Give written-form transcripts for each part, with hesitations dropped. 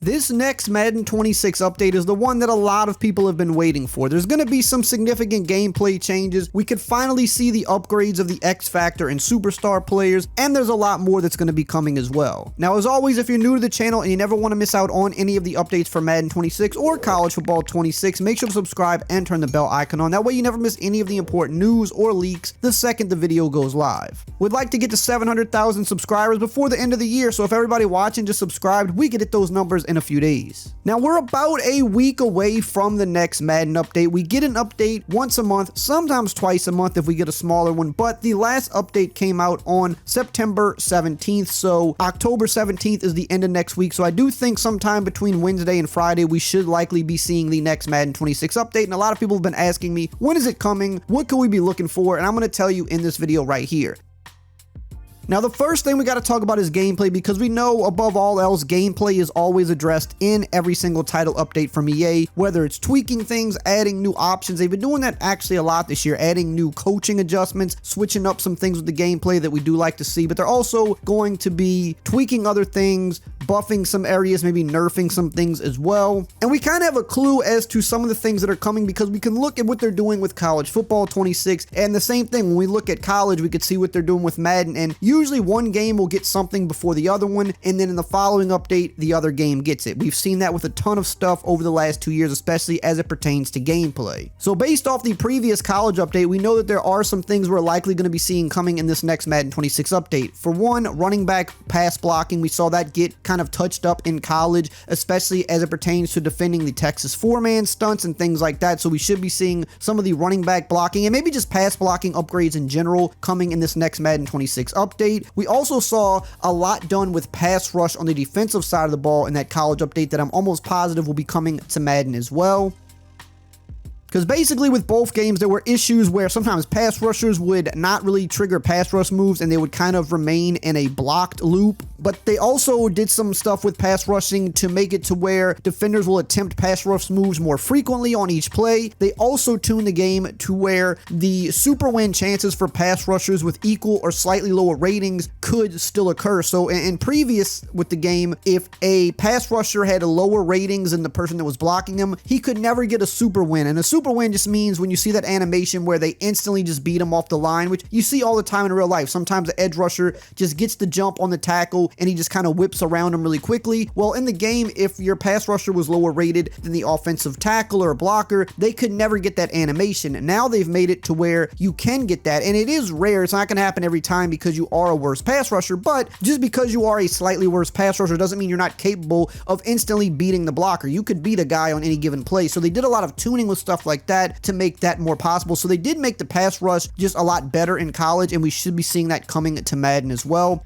This next Madden 26 update is the one that a lot of people have been waiting for. There's going to be some significant gameplay changes. We could finally see the upgrades of the X Factor and Superstar players, and there's a lot more that's going to be coming as well. Now, as always, if you're new to the channel and you never want to miss out on any of the updates for Madden 26 or College Football 26, make sure to subscribe and turn the bell icon on. That way you never miss any of the important news or leaks the second the video goes live. We'd like to get to 700,000 subscribers before the end of the year, so if everybody watching just subscribed, we could hit those numbers in a few days. Now, we're about a week away from the next Madden update. We get an update once a month, sometimes twice a month if we get a smaller one, but the last update came out on September 17th, so October 17th is the end of next week, so I do think sometime between Wednesday and Friday we should likely be seeing the next Madden 26 update, and a lot of people have been asking me, when is it coming? What can we be looking for? And I'm going to tell you in this video right here. Now, the first thing we got to talk about is gameplay, because we know above all else, gameplay is always addressed in every single title update from EA, whether it's tweaking things, adding new options. They've been doing that actually a lot this year, adding new coaching adjustments, switching up some things with the gameplay that we do like to see, but they're also going to be tweaking other things, buffing some areas, maybe nerfing some things as well. And we kind of have a clue as to some of the things that are coming because we can look at what they're doing with College Football 26, and the same thing when we look at college, we could see what they're doing with Madden, and usually one game will get something before the other one, and then in the following update, the other game gets it. We've seen that with a ton of stuff over the last 2 years, especially as it pertains to gameplay. So based off the previous college update, we know that there are some things we're likely going to be seeing coming in this next Madden 26 update. For one, running back pass blocking, we saw that get kind of touched up in college, especially as it pertains to defending the Texas four-man stunts and things like that. So we should be seeing some of the running back blocking and maybe just pass blocking upgrades in general coming in this next Madden 26 update. We also saw a lot done with pass rush on the defensive side of the ball in that college update that I'm almost positive will be coming to Madden as well. Because basically with both games, there were issues where sometimes pass rushers would not really trigger pass rush moves and they would kind of remain in a blocked loop. But they also did some stuff with pass rushing to make it to where defenders will attempt pass rush moves more frequently on each play. They also tuned the game to where the super win chances for pass rushers with equal or slightly lower ratings could still occur. So in previous with the game, if a pass rusher had lower ratings than the person that was blocking them, he could never get a super win. And a super win just means when you see that animation where they instantly just beat him off the line, which you see all the time in real life. Sometimes the edge rusher just gets the jump on the tackle and he just kind of whips around him really quickly. Well, in the game, if your pass rusher was lower rated than the offensive tackle or blocker, they could never get that animation. Now they've made it to where you can get that, and it is rare. It's not going to happen every time because you are a worse pass rusher, but just because you are a slightly worse pass rusher doesn't mean you're not capable of instantly beating the blocker. You could beat a guy on any given play. So they did a lot of tuning with stuff like that to make that more possible. So they did make the pass rush just a lot better in college, and we should be seeing that coming to Madden as well.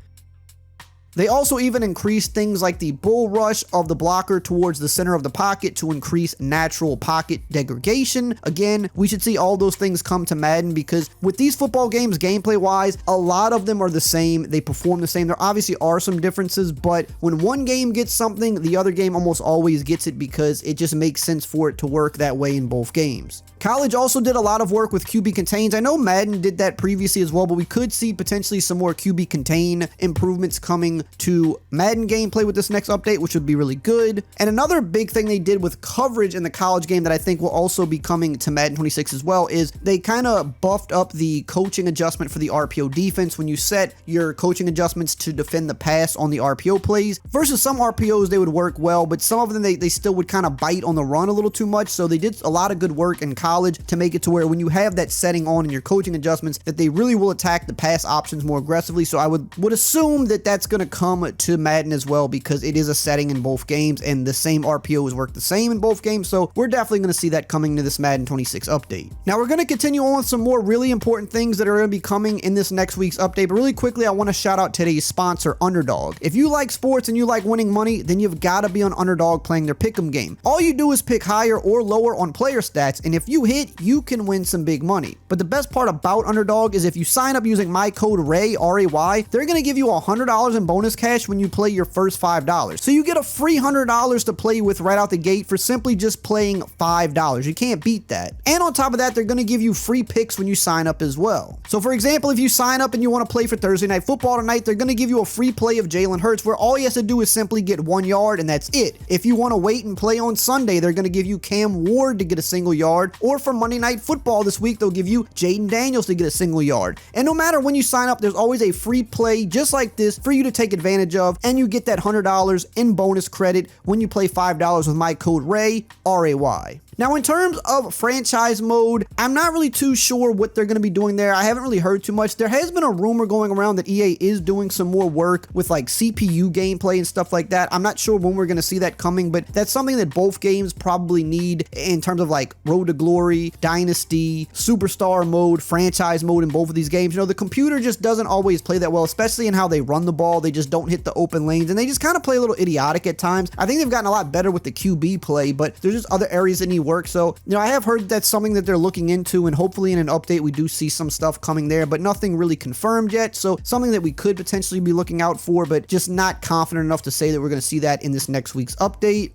They also even increased things like the bull rush of the blocker towards the center of the pocket to increase natural pocket degradation. Again, we should see all those things come to Madden because with these football games, gameplay-wise, a lot of them are the same. They perform the same. There obviously are some differences, but when one game gets something, the other game almost always gets it because it just makes sense for it to work that way in both games. College also did a lot of work with QB contains. I know Madden did that previously as well, but we could see potentially some more QB contain improvements coming to Madden gameplay with this next update, which would be really good. And another big thing they did with coverage in the college game that I think will also be coming to Madden 26 as well is they kind of buffed up the coaching adjustment for the RPO defense. When you set your coaching adjustments to defend the pass on the RPO plays versus some RPOs, they would work well, but some of them they still would kind of bite on the run a little too much. So they did a lot of good work in college to make it to where when you have that setting on in your coaching adjustments that they really will attack the pass options more aggressively. So I would assume that that's going to come to Madden as well because it is a setting in both games and the same RPOs work the same in both games. So we're definitely going to see that coming to this Madden 26 update. Now we're going to continue on with some more really important things that are going to be coming in this next week's update. But really quickly, I want to shout out today's sponsor, Underdog. If you like sports and you like winning money, then you've got to be on Underdog playing their pick'em game. All you do is pick higher or lower on player stats, and if you hit, you can win some big money. But the best part about Underdog is if you sign up using my code RAY, R-A-Y, they're going to give you $100 in bonus bonus cash when you play your first $5. So you get a free $100 to play with right out the gate for simply just playing $5. You can't beat that. And on top of that, they're going to give you free picks when you sign up as well. So for example, if you sign up and you want to play for Thursday Night Football tonight, they're going to give you a free play of Jalen Hurts where all he has to do is simply get 1 yard and that's it. If you want to wait and play on Sunday, they're going to give you Cam Ward to get a single yard, or for Monday Night Football this week, they'll give you Jaden Daniels to get a single yard. And no matter when you sign up, there's always a free play just like this for you to take advantage of, and you get that $100 in bonus credit when you play $5 with my code RAY, R-A-Y. Now, in terms of franchise mode, I'm not really too sure what they're going to be doing there. I haven't really heard too much. There has been a rumor going around that EA is doing some more work with like CPU gameplay and stuff like that. I'm not sure when we're going to see that coming, but that's something that both games probably need in terms of like Road to Glory, Dynasty, Superstar mode, franchise mode in both of these games. You know, the computer just doesn't always play that well, especially in how they run the ball. They just don't hit the open lanes, and they just kind of play a little idiotic at times. I think they've gotten a lot better with the QB play, but there's just other areas that need work. So, you know, I have heard that's something that they're looking into, and hopefully in an update we do see some stuff coming there, but nothing really confirmed yet. So something that we could potentially be looking out for, but just not confident enough to say that we're going to see that in this next week's update.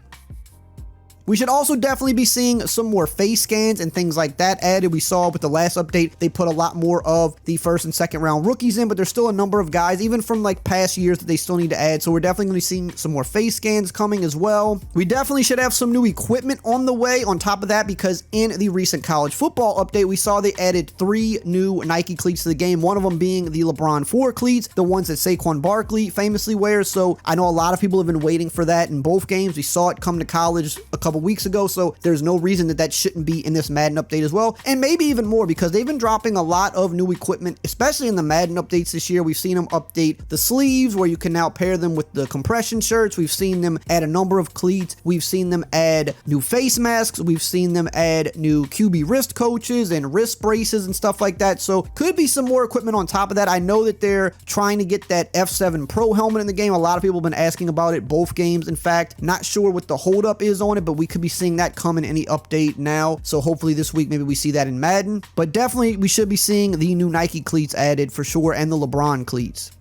We should also definitely be seeing some more face scans and things like that added. We saw with the last update, they put a lot more of the first and second round rookies in, but there's still a number of guys, even from like past years, that they still need to add. So we're definitely going to be seeing some more face scans coming as well. We definitely should have some new equipment on the way on top of that, because in the recent college football update, we saw they added 3 new Nike cleats to the game. One of them being the LeBron 4 cleats, the ones that Saquon Barkley famously wears. So I know a lot of people have been waiting for that in both games. We saw it come to college a couple weeks ago, so there's no reason that shouldn't be in this Madden update as well, and maybe even more, because they've been dropping a lot of new equipment, especially in the Madden updates this year. We've seen them update the sleeves where you can now pair them with the compression shirts. We've seen them add a number of cleats. We've seen them add new face masks. We've seen them add new QB wrist coaches and wrist braces and stuff like that. So could be some more equipment on top of that. I know that they're trying to get that F7 Pro helmet in the game. A lot of people have been asking about it, both games in fact. Not sure what the holdup is on it, but we could be seeing that come in any update now. So hopefully this week maybe we see that in Madden, but definitely we should be seeing the new Nike cleats added for sure, and the LeBron cleats.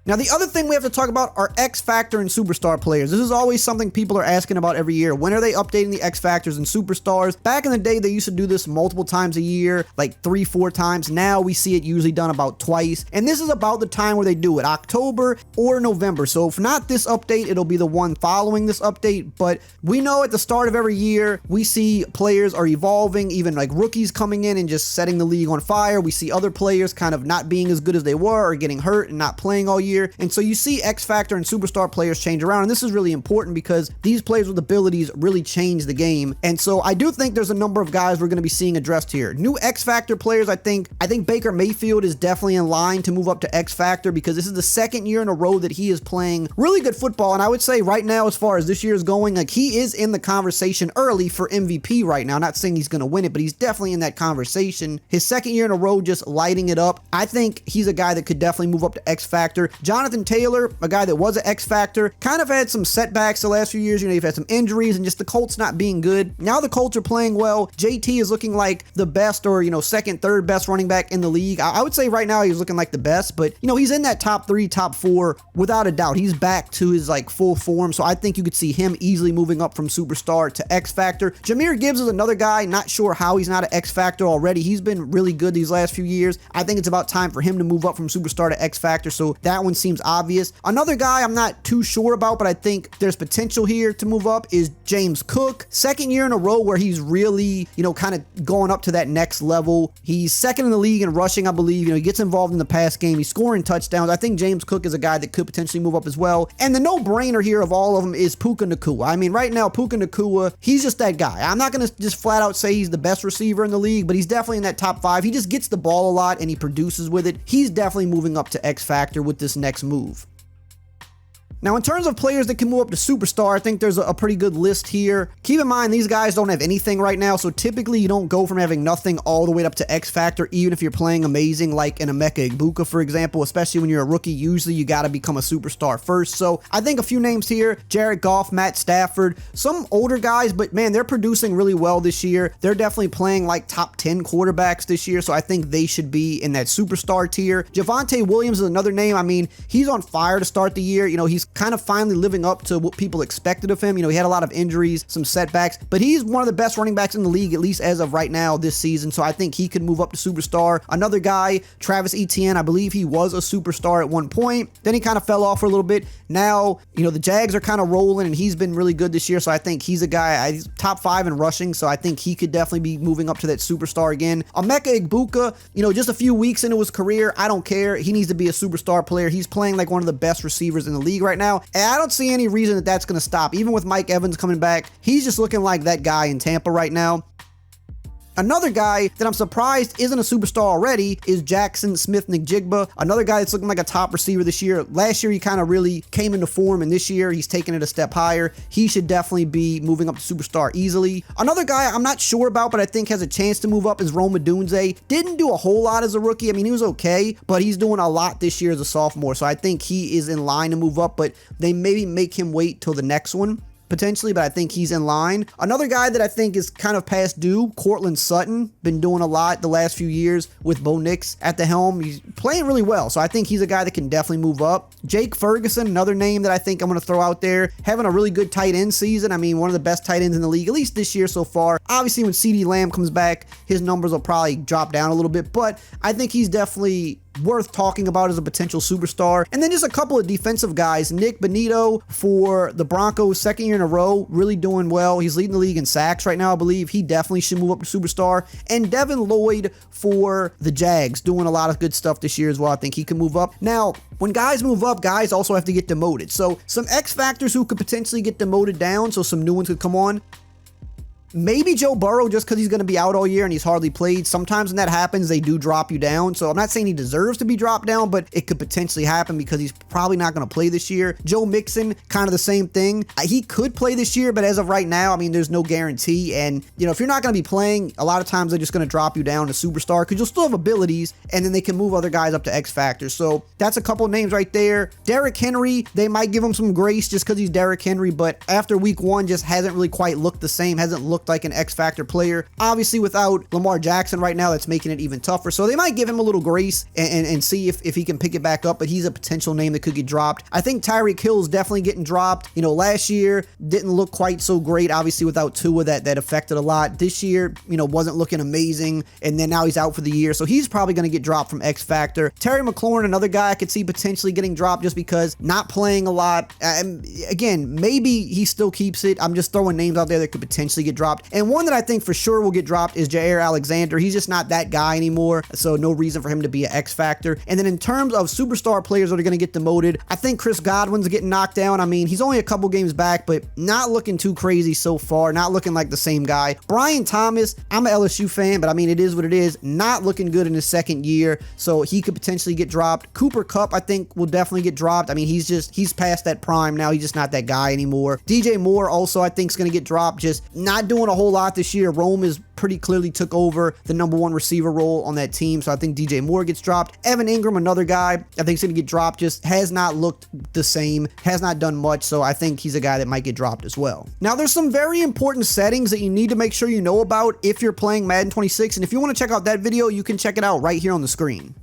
Now, the other thing we have to talk about are X Factor and Superstar players. This is always something people are asking about every year. When are they updating the X Factors and Superstars? Back in the day, they used to do this multiple times a year, like 3-4 times. Now we see it usually done about twice. And this is about the time where they do it, October or November. So if not this update, it'll be the one following this update. But we know at the start of every year, we see players are evolving, even like rookies coming in and just setting the league on fire. We see other players kind of not being as good as they were, or getting hurt and not playing all year. And so you see X Factor and Superstar players change around, and this is really important because these players with abilities really change the game. And so I do think there's a number of guys we're going to be seeing addressed here. New X Factor players, I think Baker Mayfield is definitely in line to move up to X Factor, because this is the second year in a row that he is playing really good football. And I would say right now, as far as this year is going, like he is in the conversation early for MVP right now. Not saying he's going to win it, but he's definitely in that conversation. His second year in a row just lighting it up. I think he's a guy that could definitely move up to X Factor. Jonathan Taylor, a guy that was an X Factor, kind of had some setbacks the last few years. You know, you've had some injuries and just the Colts not being good. Now the Colts are playing well. JT is looking like the best, or, you know, second, third best running back in the league. I would say right now he's looking like the best, but, you know, he's in that top 3, top 4 without a doubt. He's back to his like full form. So I think you could see him easily moving up from Superstar to X Factor. Jahmyr Gibbs is another guy. Not sure how he's not an X Factor already. He's been really good these last few years. I think it's about time for him to move up from Superstar to X Factor. So that one seems obvious. Another guy I'm not too sure about, but I think there's potential here to move up, is James Cook. Second year in a row where he's really, you know, kind of going up to that next level. He's second in the league in rushing, I believe. You know, he gets involved in the pass game. He's scoring touchdowns. I think James Cook is a guy that could potentially move up as well. And the no-brainer here of all of them is Puka Nacua. I mean, right now, Puka Nacua, he's just that guy. I'm not going to just flat out say he's the best receiver in the league, but he's definitely in that top 5. He just gets the ball a lot and he produces with it. He's definitely moving up to X Factor with this next move. Now, in terms of players that can move up to superstar, I think there's a pretty good list here. Keep in mind, these guys don't have anything right now, so typically you don't go from having nothing all the way up to X Factor, even if you're playing amazing, like in Emeka Egbuka, for example. Especially when you're a rookie, usually you got to become a superstar first. So I think a few names here: Jared Goff, Matt Stafford, some older guys, but man, they're producing really well this year. They're definitely playing like top 10 quarterbacks this year, so I think they should be in that superstar tier. Javonte Williams is another name. I mean, he's on fire to start the year. You know, he's kind of finally living up to what people expected of him. You know, he had a lot of injuries, some setbacks, but he's one of the best running backs in the league, at least as of right now this season, so I think he could move up to superstar. Another guy, Travis Etienne, I believe he was a superstar at one point, then he kind of fell off for a little bit. Now, you know, the Jags are kind of rolling, and he's been really good this year, so I think he's a guy, he's top 5 in rushing, so I think he could definitely be moving up to that superstar again. Emeka Egbuka, you know, just a few weeks into his career, I don't care. He needs to be a superstar player. He's playing like one of the best receivers in the league right now, and I don't see any reason that that's going to stop. Even with Mike Evans coming back, he's just looking like that guy in Tampa right now. Another guy that I'm surprised isn't a superstar already is Jackson Smith-Njigba, another guy that's looking like a top receiver this year. Last year, he kind of really came into form, and this year, he's taking it a step higher. He should definitely be moving up to superstar easily. Another guy I'm not sure about, but I think has a chance to move up is Rome Odunze. Didn't do a whole lot as a rookie. I mean, he was okay, but he's doing a lot this year as a sophomore, so I think he is in line to move up, but they maybe make him wait till the next one, potentially, but I think he's in line. Another guy that I think is kind of past due, Cortland Sutton, been doing a lot the last few years with Bo Nix at the helm. He's playing really well, so I think he's a guy that can definitely move up. Jake Ferguson, another name that I think I'm going to throw out there, having a really good tight end season. I mean, one of the best tight ends in the league, at least this year so far. Obviously, when CeeDee Lamb comes back, his numbers will probably drop down a little bit, but I think he's definitely worth talking about as a potential superstar. And then just a couple of defensive guys. Nick Bonito for the Broncos, second year in a row, really doing well. He's leading the league in sacks right now, I believe. He definitely should move up to superstar. And Devin Lloyd for the Jags, doing a lot of good stuff this year as well. I think he can move up. Now, when guys move up, guys also have to get demoted. So some X factors who could potentially get demoted down, so some new ones could come on. Maybe Joe Burrow, just because he's going to be out all year and he's hardly played. Sometimes when that happens, they do drop you down. So I'm not saying he deserves to be dropped down, but it could potentially happen because he's probably not going to play this year. Joe Mixon, kind of the same thing. He could play this year, but as of right now, I mean, there's no guarantee. And, you know, if you're not going to be playing, a lot of times they're just going to drop you down to superstar because you'll still have abilities, and then they can move other guys up to X Factor. So that's a couple names right there. Derrick Henry, they might give him some grace just because he's Derrick Henry, but after week 1, just hasn't really quite looked the same, hasn't looked like an X Factor player. Obviously, without Lamar Jackson right now, that's making it even tougher. So they might give him a little grace and see if he can pick it back up, but he's a potential name that could get dropped. I think Tyreek Hill is definitely getting dropped. You know, last year didn't look quite so great, obviously without Tua, that affected a lot. This year, you know, wasn't looking amazing, and then now he's out for the year, so he's probably going to get dropped from X Factor. Terry McLaurin, another guy I could see potentially getting dropped just because not playing a lot. Again, maybe he still keeps it. I'm just throwing names out there that could potentially get dropped. And one that I think for sure will get dropped is Jair Alexander. He's just not that guy anymore, so no reason for him to be an X Factor. And then in terms of superstar players that are going to get demoted, I think Chris Godwin's getting knocked down. I mean, he's only a couple games back, but not looking too crazy so far, not looking like the same guy. Brian Thomas, I'm an LSU fan, but I mean, it is what it is. Not looking good in his second year, so he could potentially get dropped. Cooper Kupp, I think, will definitely get dropped. I mean, he's past that prime now. He's just not that guy anymore. DJ Moore also, I think, is going to get dropped. Just not doing a whole lot this year. Rome is pretty clearly took over the #1 receiver role on that team, so I think DJ Moore gets dropped. Evan Ingram, another guy I think is going to get dropped, just has not looked the same, has not done much, so I think he's a guy that might get dropped as well. Now, there's some very important settings that you need to make sure you know about if you're playing Madden 26, and if you want to check out that video, you can check it out right here on the screen.